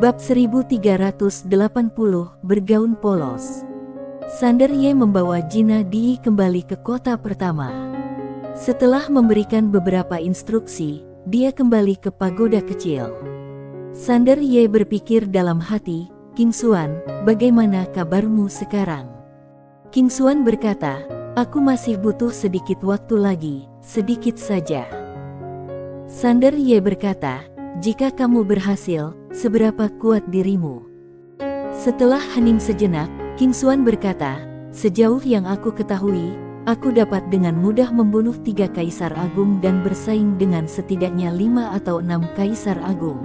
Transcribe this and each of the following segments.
Bab 1380 Bergaun Polos. Sander Ye membawa Jina Di kembali ke kota pertama. Setelah memberikan beberapa instruksi, dia kembali ke pagoda kecil. Sander Ye berpikir dalam hati, "King Xuan, bagaimana kabarmu sekarang?" King Xuan berkata, "Aku masih butuh sedikit waktu lagi, sedikit saja." Sander Ye berkata, "Jika kamu berhasil, seberapa kuat dirimu?" Setelah hening sejenak, King Xuan berkata, "Sejauh yang aku ketahui, aku dapat dengan mudah membunuh 3 kaisar agung dan bersaing dengan setidaknya 5 atau 6 kaisar agung.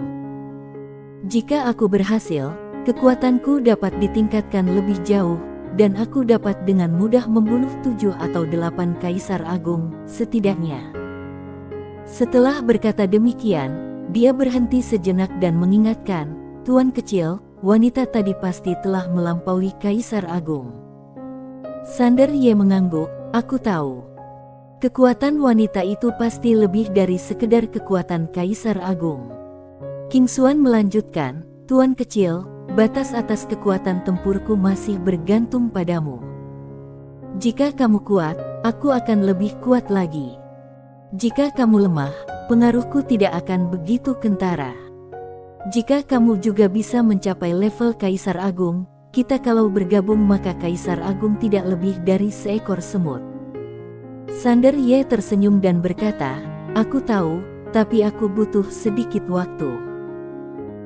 Jika aku berhasil, kekuatanku dapat ditingkatkan lebih jauh, dan aku dapat dengan mudah membunuh 7 atau 8 kaisar agung, setidaknya." Setelah berkata demikian, dia berhenti sejenak dan mengingatkan, "Tuan kecil, wanita tadi pasti telah melampaui kaisar agung." Sander Ye mengangguk, "Aku tahu. Kekuatan wanita itu pasti lebih dari sekedar kekuatan kaisar agung." King Xuan melanjutkan, "Tuan kecil, batas atas kekuatan tempurku masih bergantung padamu. Jika kamu kuat, aku akan lebih kuat lagi. Jika kamu lemah, pengaruhku tidak akan begitu kentara. Jika kamu juga bisa mencapai level Kaisar Agung, kita kalau bergabung maka Kaisar Agung tidak lebih dari seekor semut." Sander Ye tersenyum dan berkata, "Aku tahu, tapi aku butuh sedikit waktu."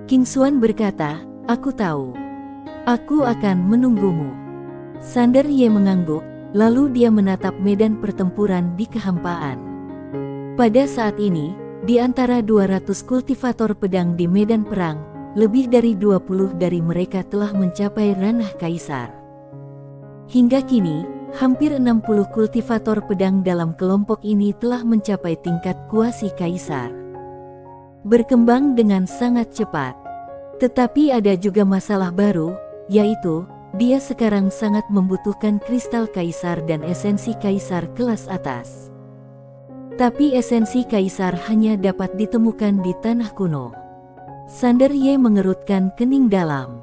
King Xuan berkata, "Aku tahu. Aku akan menunggumu." Sander Ye mengangguk, lalu dia menatap medan pertempuran di kehampaan. Pada saat ini, di antara 200 kultivator pedang di medan perang, lebih dari 20 dari mereka telah mencapai ranah kaisar. Hingga kini, hampir 60 kultivator pedang dalam kelompok ini telah mencapai tingkat kuasi kaisar. Berkembang dengan sangat cepat. Tetapi ada juga masalah baru, yaitu, dia sekarang sangat membutuhkan kristal kaisar dan esensi kaisar kelas atas. Tapi esensi kaisar hanya dapat ditemukan di tanah kuno. Sander Ye mengerutkan kening dalam.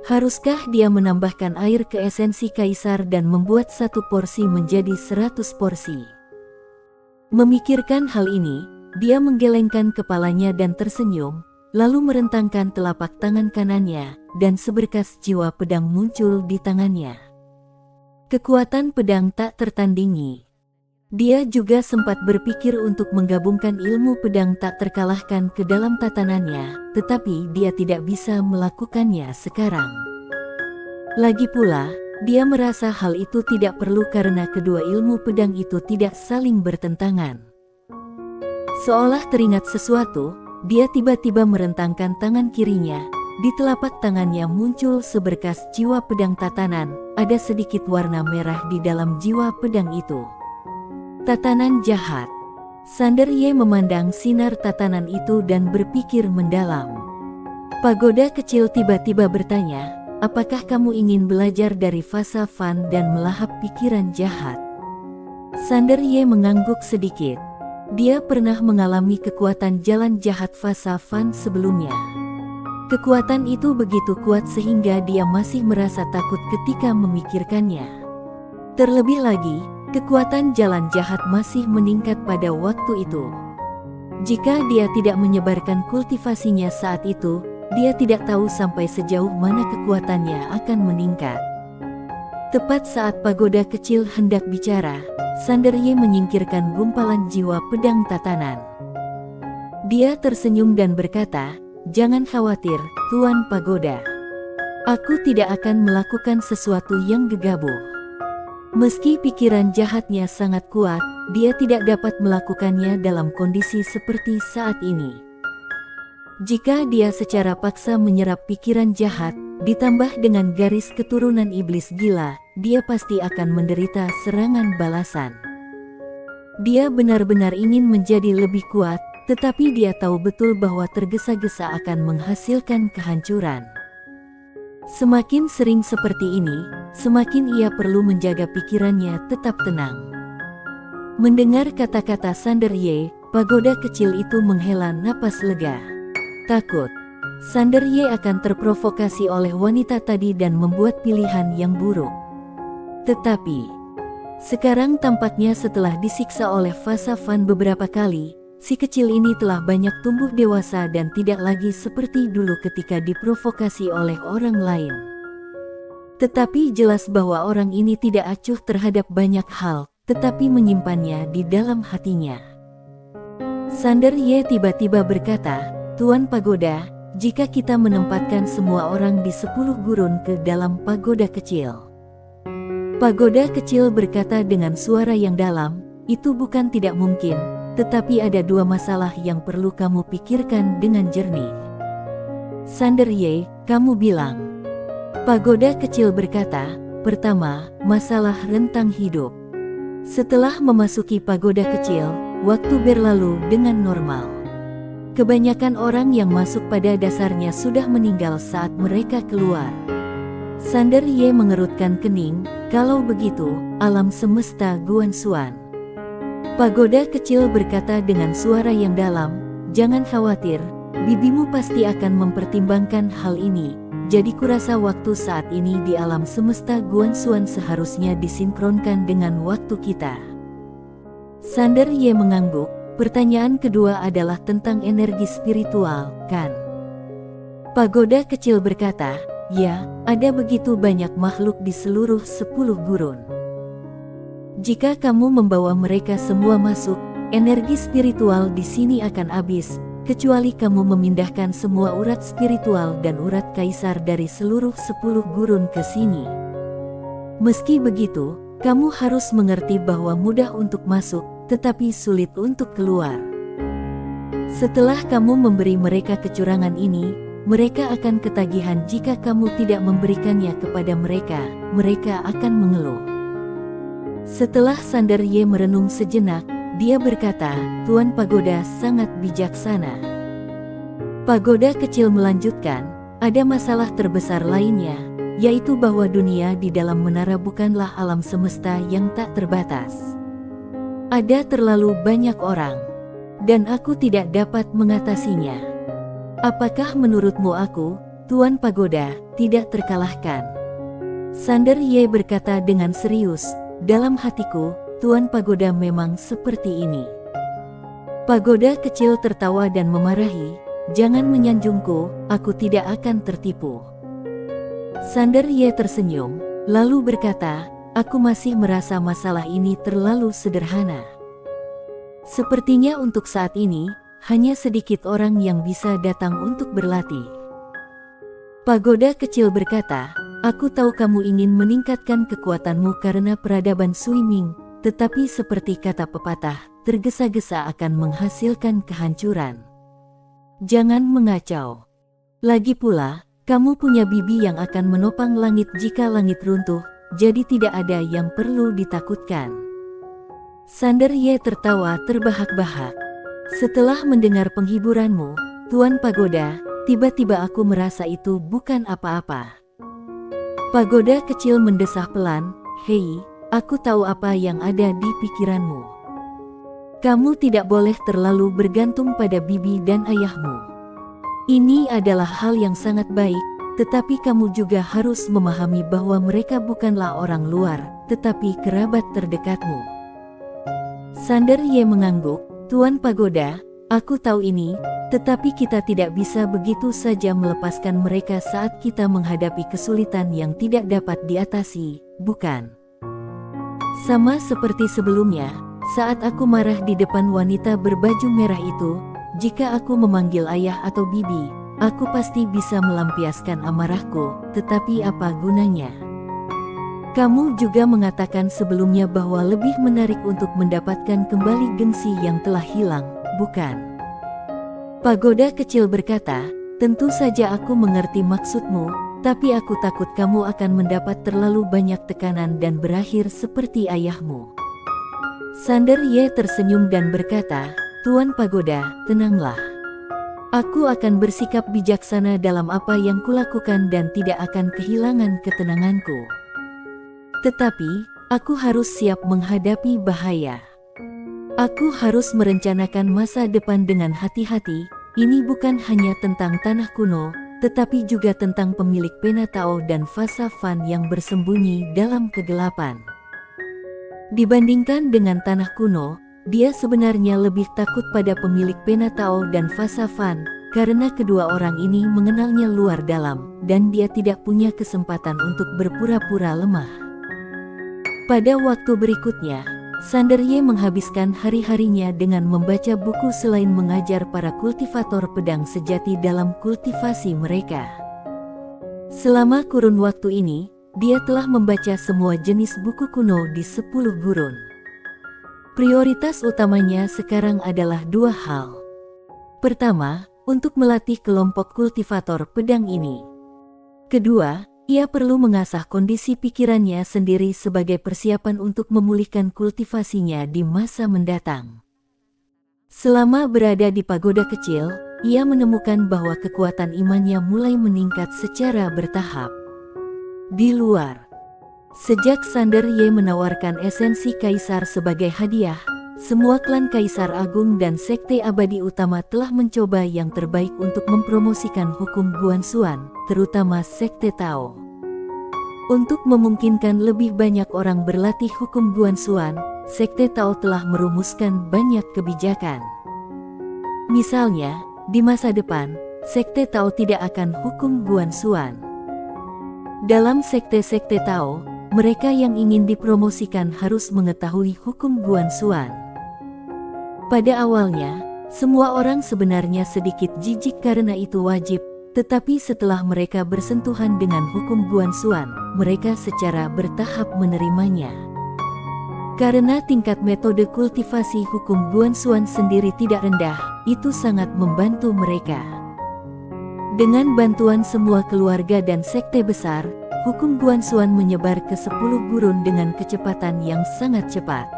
Haruskah dia menambahkan air ke esensi kaisar dan membuat 1 porsi menjadi 100 porsi? Memikirkan hal ini, dia menggelengkan kepalanya dan tersenyum, lalu merentangkan telapak tangan kanannya, dan seberkas jiwa pedang muncul di tangannya. Kekuatan pedang tak tertandingi. Dia juga sempat berpikir untuk menggabungkan ilmu pedang tak terkalahkan ke dalam tatanannya, tetapi dia tidak bisa melakukannya sekarang. Lagi pula, dia merasa hal itu tidak perlu karena kedua ilmu pedang itu tidak saling bertentangan. Seolah teringat sesuatu, dia tiba-tiba merentangkan tangan kirinya. Di telapak tangannya muncul seberkas jiwa pedang tatanan, ada sedikit warna merah di dalam jiwa pedang itu. Tatanan jahat. Sander Ye memandang sinar tatanan itu dan berpikir mendalam. Pagoda kecil tiba-tiba bertanya, "Apakah kamu ingin belajar dari Fa Fan dan melahap pikiran jahat?" Sander Ye mengangguk sedikit. Dia pernah mengalami kekuatan jalan jahat Fa Fan sebelumnya. Kekuatan itu begitu kuat sehingga dia masih merasa takut ketika memikirkannya. Terlebih lagi, kekuatan jalan jahat masih meningkat pada waktu itu. Jika dia tidak menyebarkan kultivasinya saat itu, dia tidak tahu sampai sejauh mana kekuatannya akan meningkat. Tepat saat pagoda kecil hendak bicara, Sander Ye menyingkirkan gumpalan jiwa pedang tatanan. Dia tersenyum dan berkata, "Jangan khawatir, Tuan Pagoda. Aku tidak akan melakukan sesuatu yang gegabah." Meski pikiran jahatnya sangat kuat, dia tidak dapat melakukannya dalam kondisi seperti saat ini. Jika dia secara paksa menyerap pikiran jahat, ditambah dengan garis keturunan iblis gila, dia pasti akan menderita serangan balasan. Dia benar-benar ingin menjadi lebih kuat, tetapi dia tahu betul bahwa tergesa-gesa akan menghasilkan kehancuran. Semakin sering seperti ini, semakin ia perlu menjaga pikirannya tetap tenang. Mendengar kata-kata Sander Ye, pagoda kecil itu menghela napas lega. "Takut." Sander Ye akan terprovokasi oleh wanita tadi dan membuat pilihan yang buruk. Tetapi, sekarang tampaknya setelah disiksa oleh Fasa Fan beberapa kali, si kecil ini telah banyak tumbuh dewasa dan tidak lagi seperti dulu ketika diprovokasi oleh orang lain. Tetapi jelas bahwa orang ini tidak acuh terhadap banyak hal, tetapi menyimpannya di dalam hatinya. Sander Ye tiba-tiba berkata, "Tuan Pagoda, jika kita menempatkan semua orang di 10 gurun ke dalam pagoda kecil." Pagoda kecil berkata dengan suara yang dalam, "Itu bukan tidak mungkin, tetapi ada 2 masalah yang perlu kamu pikirkan dengan jernih." "Sander Ye, kamu bilang." Pagoda kecil berkata, "Pertama, masalah rentang hidup." Setelah memasuki pagoda kecil, waktu berlalu dengan normal. Kebanyakan orang yang masuk pada dasarnya sudah meninggal saat mereka keluar. Sander Ye mengerutkan kening, "Kalau begitu, alam semesta Guanxuan." Pagoda kecil berkata dengan suara yang dalam, "Jangan khawatir, bibimu pasti akan mempertimbangkan hal ini. Jadi kurasa waktu saat ini di alam semesta Guanxuan seharusnya disinkronkan dengan waktu kita." Sander Ye mengangguk. Pertanyaan kedua adalah tentang energi spiritual, kan? Pagoda kecil berkata, "Ya, ada begitu banyak makhluk di seluruh 10 gurun. Jika kamu membawa mereka semua masuk, energi spiritual di sini akan habis, kecuali kamu memindahkan semua urat spiritual dan urat kaisar dari seluruh 10 gurun ke sini. Meski begitu, kamu harus mengerti bahwa mudah untuk masuk, tetapi sulit untuk keluar. Setelah kamu memberi mereka kecurangan ini, mereka akan ketagihan jika kamu tidak memberikannya kepada mereka, mereka akan mengeluh." Setelah Sander Ye merenung sejenak, dia berkata, "Tuan Pagoda sangat bijaksana." Pagoda kecil melanjutkan, "Ada masalah terbesar lainnya, yaitu bahwa dunia di dalam menara bukanlah alam semesta yang tak terbatas. Ada terlalu banyak orang, dan aku tidak dapat mengatasinya. Apakah menurutmu aku, Tuan Pagoda, tidak terkalahkan?" Sander Ye berkata dengan serius, "Dalam hatiku, Tuan Pagoda memang seperti ini." Pagoda kecil tertawa dan memarahi, "Jangan menyanjungku, aku tidak akan tertipu." Sander Ye tersenyum, lalu berkata, "Aku masih merasa masalah ini terlalu sederhana. Sepertinya untuk saat ini, hanya sedikit orang yang bisa datang untuk berlatih." Pagoda kecil berkata, "Aku tahu kamu ingin meningkatkan kekuatanmu karena peradaban Suiming, tetapi seperti kata pepatah, tergesa-gesa akan menghasilkan kehancuran. Jangan mengacau. Lagi pula, kamu punya bibi yang akan menopang langit jika langit runtuh, jadi tidak ada yang perlu ditakutkan." Sander Ye tertawa terbahak-bahak. "Setelah mendengar penghiburanmu, Tuan Pagoda, tiba-tiba aku merasa itu bukan apa-apa." Pagoda kecil mendesah pelan, "Hei, aku tahu apa yang ada di pikiranmu. Kamu tidak boleh terlalu bergantung pada bibi dan ayahmu. Ini adalah hal yang sangat baik, tetapi kamu juga harus memahami bahwa mereka bukanlah orang luar, tetapi kerabat terdekatmu." Sander Ye mengangguk, "Tuan Pagoda, aku tahu ini, tetapi kita tidak bisa begitu saja melepaskan mereka saat kita menghadapi kesulitan yang tidak dapat diatasi, bukan? Sama seperti sebelumnya, saat aku marah di depan wanita berbaju merah itu, jika aku memanggil ayah atau bibi, aku pasti bisa melampiaskan amarahku, tetapi apa gunanya? Kamu juga mengatakan sebelumnya bahwa lebih menarik untuk mendapatkan kembali gengsi yang telah hilang, bukan?" Pagoda kecil berkata, "Tentu saja aku mengerti maksudmu, tapi aku takut kamu akan mendapat terlalu banyak tekanan dan berakhir seperti ayahmu." Sander Ye tersenyum dan berkata, "Tuan Pagoda, tenanglah. Aku akan bersikap bijaksana dalam apa yang kulakukan dan tidak akan kehilangan ketenanganku. Tetapi, aku harus siap menghadapi bahaya. Aku harus merencanakan masa depan dengan hati-hati, ini bukan hanya tentang tanah kuno, tetapi juga tentang pemilik pena Tao dan fasa Fan yang bersembunyi dalam kegelapan. Dibandingkan dengan tanah kuno, dia sebenarnya lebih takut pada pemilik pena Tao dan fasa Fan, karena kedua orang ini mengenalnya luar dalam, dan dia tidak punya kesempatan untuk berpura-pura lemah. Pada waktu berikutnya, Sander Ye menghabiskan hari-harinya dengan membaca buku selain mengajar para kultivator pedang sejati dalam kultivasi mereka. Selama kurun waktu ini, dia telah membaca semua jenis buku kuno di 10 gurun. Prioritas utamanya sekarang adalah dua hal. Pertama, untuk melatih kelompok kultivator pedang ini. Kedua, ia perlu mengasah kondisi pikirannya sendiri sebagai persiapan untuk memulihkan kultivasinya di masa mendatang. Selama berada di pagoda kecil, ia menemukan bahwa kekuatan imannya mulai meningkat secara bertahap. Di luar, sejak Sander Ye menawarkan esensi kaisar sebagai hadiah, semua klan kaisar agung dan sekte abadi utama telah mencoba yang terbaik untuk mempromosikan hukum Guanxuan, terutama sekte Tao. Untuk memungkinkan lebih banyak orang berlatih hukum Guanxuan, sekte Tao telah merumuskan banyak kebijakan. Misalnya, di masa depan, sekte Tao tidak akan hukum Guanxuan. Dalam sekte-sekte Tao, mereka yang ingin dipromosikan harus mengetahui hukum Guanxuan. Pada awalnya, semua orang sebenarnya sedikit jijik karena itu wajib, tetapi setelah mereka bersentuhan dengan hukum Guanxuan, mereka secara bertahap menerimanya. Karena tingkat metode kultivasi hukum Guanxuan sendiri tidak rendah, itu sangat membantu mereka. Dengan bantuan semua keluarga dan sekte besar, hukum Guanxuan menyebar ke 10 gurun dengan kecepatan yang sangat cepat.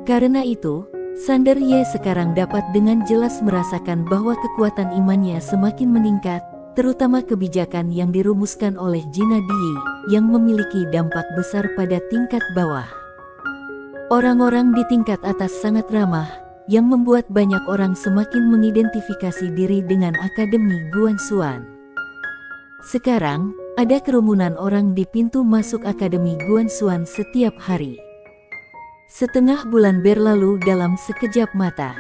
Karena itu, Sander Ye sekarang dapat dengan jelas merasakan bahwa kekuatan imannya semakin meningkat, terutama kebijakan yang dirumuskan oleh Jina Di, yang memiliki dampak besar pada tingkat bawah. Orang-orang di tingkat atas sangat ramah, yang membuat banyak orang semakin mengidentifikasi diri dengan Akademi Guanxuan. Sekarang, ada kerumunan orang di pintu masuk Akademi Guanxuan setiap hari. Setengah bulan berlalu dalam sekejap mata.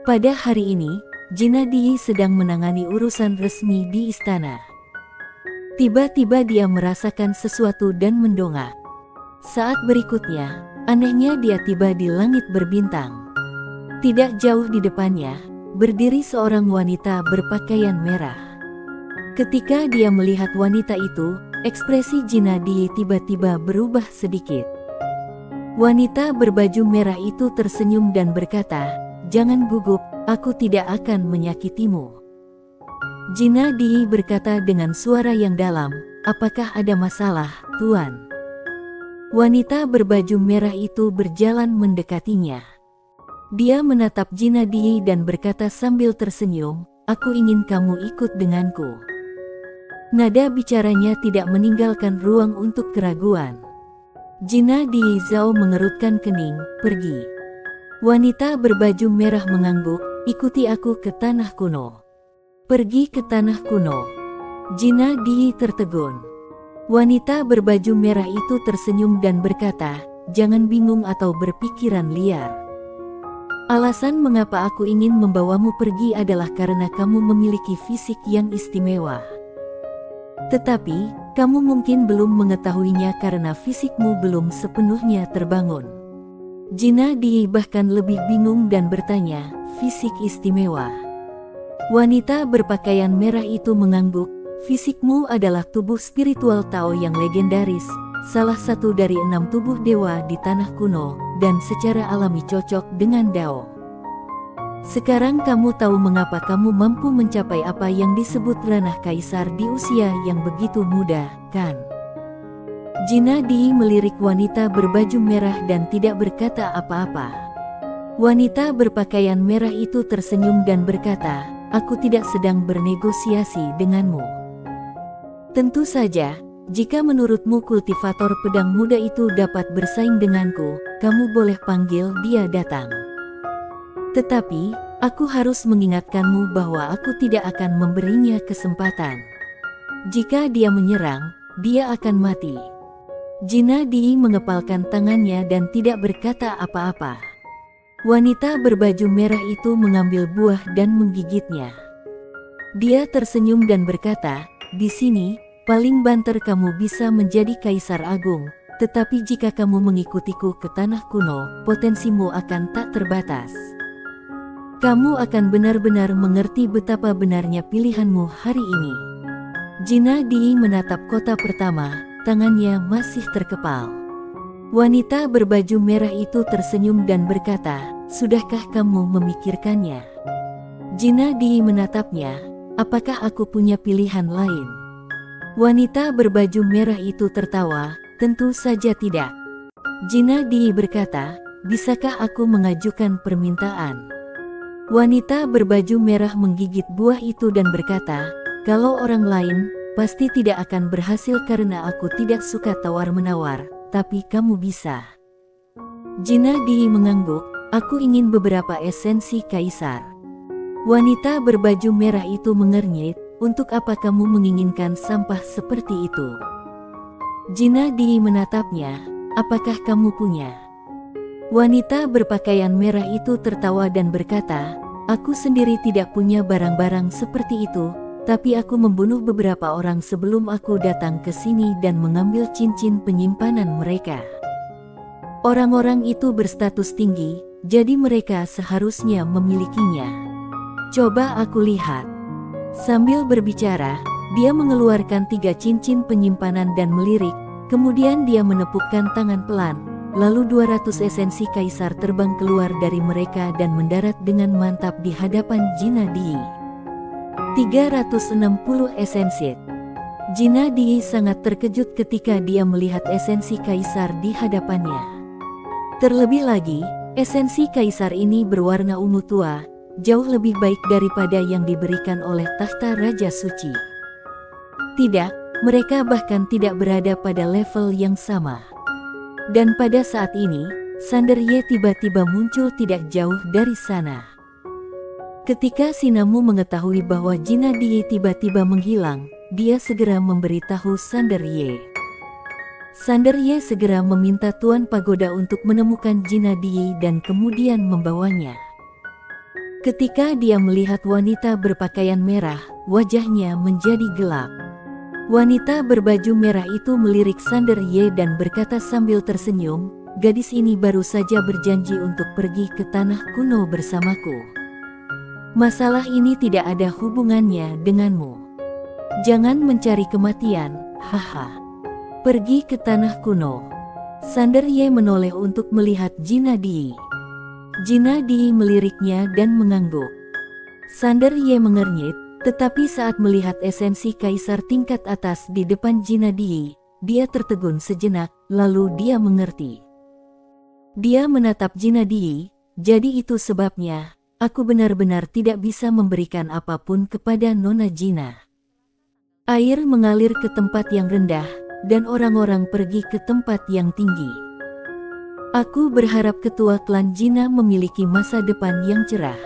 Pada hari ini, Jina Di sedang menangani urusan resmi di istana. Tiba-tiba dia merasakan sesuatu dan mendongak. Saat berikutnya, anehnya dia tiba di langit berbintang. Tidak jauh di depannya, berdiri seorang wanita berpakaian merah. Ketika dia melihat wanita itu, ekspresi Jina Di tiba-tiba berubah sedikit. Wanita berbaju merah itu tersenyum dan berkata, "Jangan gugup, aku tidak akan menyakitimu." Jina Di berkata dengan suara yang dalam, "Apakah ada masalah, Tuan?" Wanita berbaju merah itu berjalan mendekatinya. Dia menatap Jina Di dan berkata sambil tersenyum, "Aku ingin kamu ikut denganku." Nada bicaranya tidak meninggalkan ruang untuk keraguan. Jina Di Zhao mengerutkan kening, "Pergi." Wanita berbaju merah mengangguk, "Ikuti aku ke tanah kuno." Pergi ke tanah kuno. Jina Di tertegun. Wanita berbaju merah itu tersenyum dan berkata, "Jangan bingung atau berpikiran liar. Alasan mengapa aku ingin membawamu pergi adalah karena kamu memiliki fisik yang istimewa. Tetapi, kamu mungkin belum mengetahuinya karena fisikmu belum sepenuhnya terbangun." Jina Di bahkan lebih bingung dan bertanya, "Fisik istimewa?" Wanita berpakaian merah itu mengangguk, "Fisikmu adalah tubuh spiritual Tao yang legendaris, salah satu dari 6 tubuh dewa di tanah kuno, dan secara alami cocok dengan Dao. Sekarang kamu tahu mengapa kamu mampu mencapai apa yang disebut ranah kaisar di usia yang begitu muda, kan?" Jina Di melirik wanita berbaju merah dan tidak berkata apa-apa. Wanita berpakaian merah itu tersenyum dan berkata, "Aku tidak sedang bernegosiasi denganmu. Tentu saja, jika menurutmu kultivator pedang muda itu dapat bersaing denganku, kamu boleh panggil dia datang. Tetapi, Aku harus mengingatkanmu bahwa aku tidak akan memberinya kesempatan. Jika dia menyerang, dia akan mati. Jina Di mengepalkan tangannya dan tidak berkata apa-apa. Wanita berbaju merah itu mengambil buah dan menggigitnya. Dia tersenyum dan berkata, "Di sini, paling banter kamu bisa menjadi kaisar agung, tetapi jika kamu mengikutiku ke tanah kuno, potensimu akan tak terbatas. Kamu akan benar-benar mengerti betapa benarnya pilihanmu hari ini." Jina Di menatap kota pertama, tangannya masih terkepal. Wanita berbaju merah itu tersenyum dan berkata, "Sudahkah kamu memikirkannya?" Jina Di menatapnya, "Apakah aku punya pilihan lain?" Wanita berbaju merah itu tertawa, "Tentu saja tidak." Jina Di berkata, "Bisakah aku mengajukan permintaan?" Wanita berbaju merah menggigit buah itu dan berkata, "Kalau orang lain, pasti tidak akan berhasil karena aku tidak suka tawar-menawar, tapi kamu bisa." Jina Di mengangguk, "Aku ingin beberapa esensi kaisar." Wanita berbaju merah itu mengernyit, "Untuk apa kamu menginginkan sampah seperti itu?" Jina Di menatapnya, "Apakah kamu punya?" Wanita berpakaian merah itu tertawa dan berkata, "Aku sendiri tidak punya barang-barang seperti itu, tapi aku membunuh beberapa orang sebelum aku datang ke sini dan mengambil cincin penyimpanan mereka. Orang-orang itu berstatus tinggi, jadi mereka seharusnya memilikinya. Coba aku lihat." Sambil berbicara, dia mengeluarkan 3 cincin penyimpanan dan melirik, kemudian dia menepukkan tangan pelan, lalu 200 esensi kaisar terbang keluar dari mereka dan mendarat dengan mantap di hadapan Jina Di. 360 esensi. Jina Di sangat terkejut ketika dia melihat esensi kaisar di hadapannya. Terlebih lagi, esensi kaisar ini berwarna ungu tua, jauh lebih baik daripada yang diberikan oleh tahta Raja Suci. Tidak, mereka bahkan tidak berada pada level yang sama. Dan pada saat ini, Sander Ye tiba-tiba muncul tidak jauh dari sana. Ketika Sinamu mengetahui bahwa Jina Di tiba-tiba menghilang, dia segera memberitahu Sander Ye. Sander Ye segera meminta Tuan Pagoda untuk menemukan Jina Di dan kemudian membawanya. Ketika dia melihat wanita berpakaian merah, wajahnya menjadi gelap. Wanita berbaju merah itu melirik Sander Ye dan berkata sambil tersenyum, "Gadis ini baru saja berjanji untuk pergi ke tanah kuno bersamaku. Masalah ini tidak ada hubungannya denganmu. Jangan mencari kematian, haha. Pergi ke tanah kuno." Sander Ye menoleh untuk melihat Jina Di. Jina Di meliriknya dan mengangguk. Sander Ye mengernyit, tetapi saat melihat esensi kaisar tingkat atas di depan Jina Di, dia tertegun sejenak, lalu dia mengerti. Dia menatap Jina Di, "Jadi itu sebabnya, aku benar-benar tidak bisa memberikan apapun kepada Nona Jina." Air mengalir ke tempat yang rendah, dan orang-orang pergi ke tempat yang tinggi. "Aku berharap ketua klan Jina memiliki masa depan yang cerah."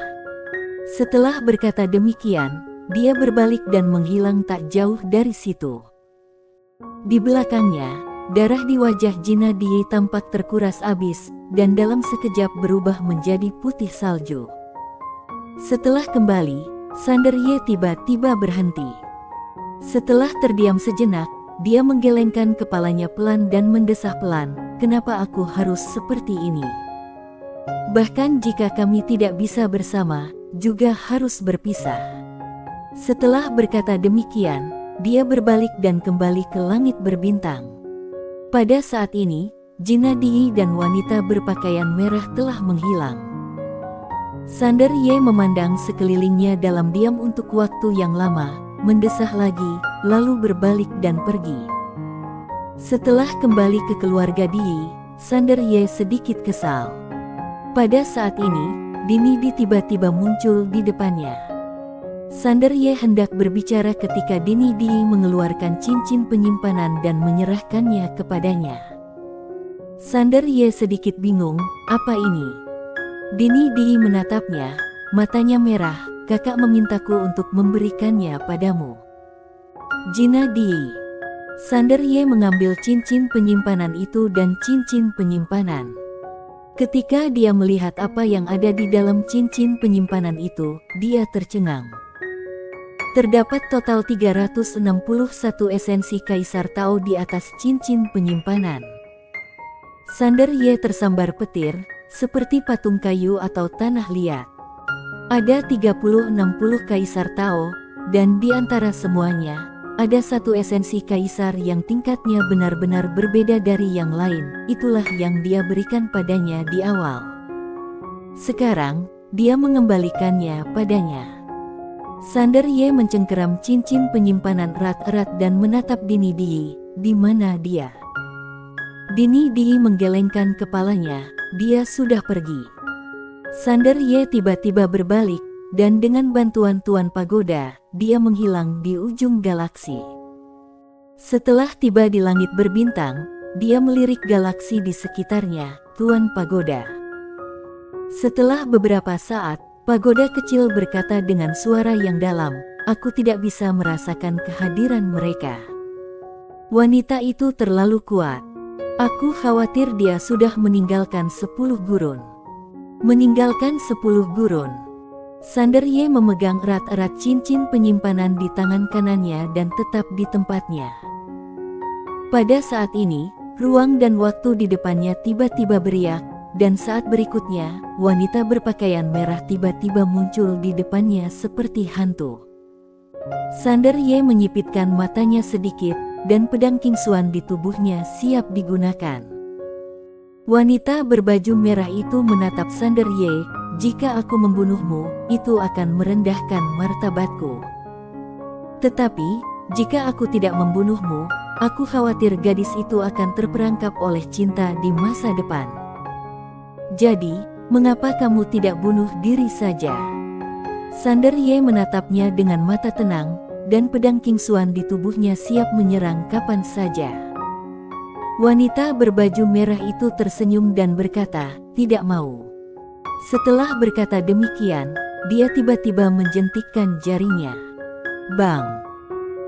Setelah berkata demikian, dia berbalik dan menghilang tak jauh dari situ. Di belakangnya, darah di wajah Jina Di tampak terkuras habis, dan dalam sekejap berubah menjadi putih salju. Setelah kembali, Sander Ye tiba-tiba berhenti. Setelah terdiam sejenak, dia menggelengkan kepalanya pelan dan mendesah pelan, "Kenapa aku harus seperti ini? Bahkan jika kami tidak bisa bersama, juga harus berpisah." Setelah berkata demikian, dia berbalik dan kembali ke langit berbintang. Pada saat ini, Jina Di dan wanita berpakaian merah telah menghilang. Sander Ye memandang sekelilingnya dalam diam untuk waktu yang lama, mendesah lagi, lalu berbalik dan pergi. Setelah kembali ke keluarga Di, Sander Ye sedikit kesal. Pada saat ini, Dini Di tiba-tiba muncul di depannya. Sander Ye hendak berbicara ketika Dini Di mengeluarkan cincin penyimpanan dan menyerahkannya kepadanya. Sander Ye sedikit bingung, "Apa ini?" Dini Di menatapnya, matanya merah, kakak memintaku untuk memberikannya padamu. Jina Dii. Sander Ye mengambil cincin penyimpanan itu dan cincin penyimpanan. Ketika dia melihat apa yang ada di dalam cincin penyimpanan itu, dia tercengang. Terdapat total 361 esensi Kaisar Tao di atas cincin penyimpanan. Sander Ye tersambar petir, seperti patung kayu atau tanah liat. Ada 30-60 Kaisar Tao, dan di antara semuanya, ada satu esensi Kaisar yang tingkatnya benar-benar berbeda dari yang lain. Itulah yang dia berikan padanya di awal. Sekarang, dia mengembalikannya padanya. Sander Ye mencengkeram cincin penyimpanan erat-erat dan menatap Dini Dii. Di mana dia? Dini Dii menggelengkan kepalanya. Dia sudah pergi. Sander Ye tiba-tiba berbalik, dan dengan bantuan Tuan Pagoda, dia menghilang di ujung galaksi. Setelah tiba di langit berbintang, dia melirik galaksi di sekitarnya. Tuan Pagoda. Setelah beberapa saat, pagoda kecil berkata dengan suara yang dalam, "Aku tidak bisa merasakan kehadiran mereka. Wanita itu terlalu kuat. Aku khawatir dia sudah meninggalkan 10 gurun." Meninggalkan 10 gurun. Sander Ye memegang erat-erat cincin penyimpanan di tangan kanannya dan tetap di tempatnya. Pada saat ini, ruang dan waktu di depannya tiba-tiba beriak, dan saat berikutnya, wanita berpakaian merah tiba-tiba muncul di depannya seperti hantu. Sander Ye menyipitkan matanya sedikit, dan pedang Kingsuan di tubuhnya siap digunakan. Wanita berbaju merah itu menatap Sander Ye, "Jika aku membunuhmu, itu akan merendahkan martabatku. Tetapi, jika aku tidak membunuhmu, aku khawatir gadis itu akan terperangkap oleh cinta di masa depan. Jadi, mengapa kamu tidak bunuh diri saja?" Sander Ye menatapnya dengan mata tenang, dan pedang Kingsuan di tubuhnya siap menyerang kapan saja. Wanita berbaju merah itu tersenyum dan berkata, "Tidak mau." Setelah berkata demikian, dia tiba-tiba menjentikkan jarinya. Bang!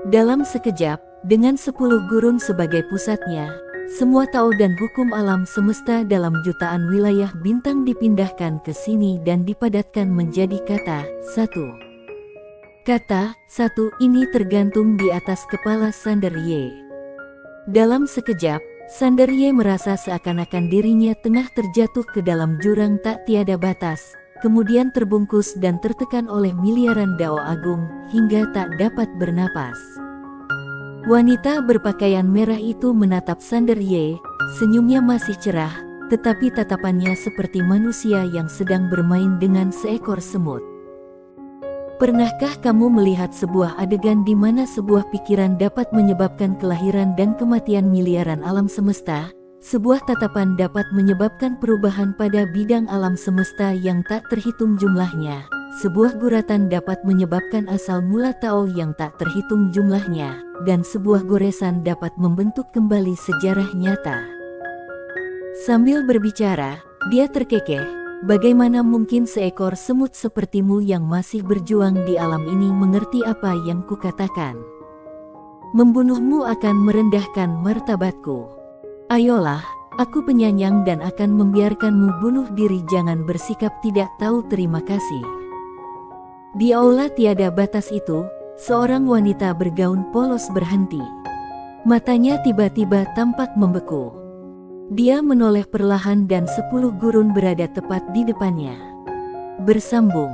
Dalam sekejap, dengan 10 gurun sebagai pusatnya, semua Tao dan hukum alam semesta dalam jutaan wilayah bintang dipindahkan ke sini dan dipadatkan menjadi kata satu. Kata satu ini tergantung di atas kepala Sander Ye. Dalam sekejap, Sander Ye merasa seakan-akan dirinya tengah terjatuh ke dalam jurang tak tiada batas, kemudian terbungkus dan tertekan oleh miliaran Dao Agung, hingga tak dapat bernapas. Wanita berpakaian merah itu menatap Sander Ye, senyumnya masih cerah, tetapi tatapannya seperti manusia yang sedang bermain dengan seekor semut. Pernahkah kamu melihat sebuah adegan di mana sebuah pikiran dapat menyebabkan kelahiran dan kematian miliaran alam semesta? Sebuah tatapan dapat menyebabkan perubahan pada bidang alam semesta yang tak terhitung jumlahnya. Sebuah guratan dapat menyebabkan asal mula Tao yang tak terhitung jumlahnya, dan sebuah goresan dapat membentuk kembali sejarah nyata. Sambil berbicara, dia terkekeh. Bagaimana mungkin seekor semut sepertimu yang masih berjuang di alam ini mengerti apa yang kukatakan? Membunuhmu akan merendahkan martabatku. Ayolah, aku penyayang dan akan membiarkanmu bunuh diri. Jangan bersikap tidak tahu terima kasih. Di aula tiada batas itu, seorang wanita bergaun polos berhenti. Matanya tiba-tiba tampak membeku. Dia menoleh perlahan dan 10 gurun berada tepat di depannya. Bersambung.